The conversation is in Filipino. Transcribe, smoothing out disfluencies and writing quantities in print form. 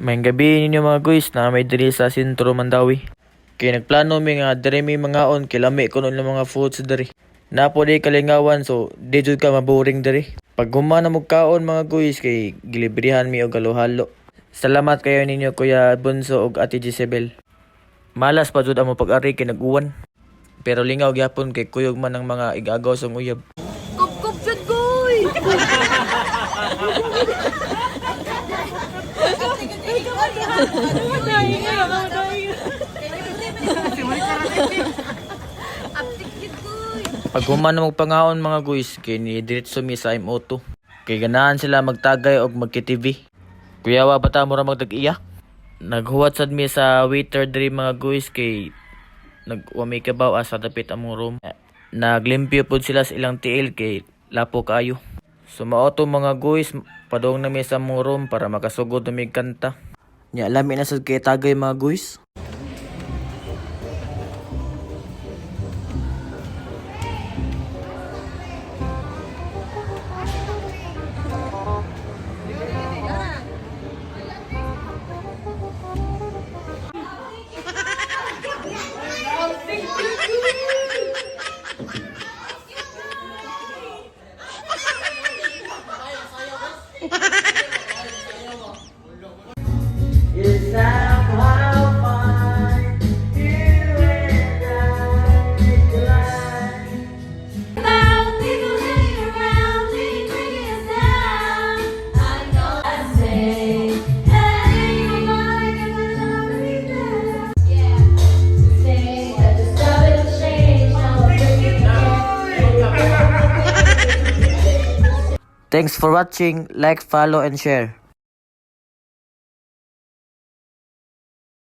May gabi ninyo mga guys na may diri sa sentro Mandawi. Kaya nagplano mi nga diri mi mga on kilami kuno ng mga foods diri. Napo di kalingawan so di jud ka maboring diri. Pag humana mo kaon mga guys kay gilibrihan mi og halo-halo. Salamat kayo ninyo Kuya Bunso ug Ate Jezebel. Malas pa jud amo pag-ari kay nag-uwan. Pero lingaw gyapon kay kuyog man ang mga igagaw sa uyab. Kup-kup jud goy. Pag human mo pangaon mga guys, kay ni diretso mi sa MO2. Kay ganahan sila magtagay og magki-TV. Kuya wa bata mo ra magdag-iya. Naghuwat sad mi sa waiter diri mga guys kay nagwami kabaw asa dapit among room. Naglimpyo pud sila sa ilang tiil kay lapo kayo. So maoto mga guys, padong na mi sa among room para makasugod na mi kanta. Nya lami na sad kay tagay mga guys. Thanks for watching. Like, follow, and share.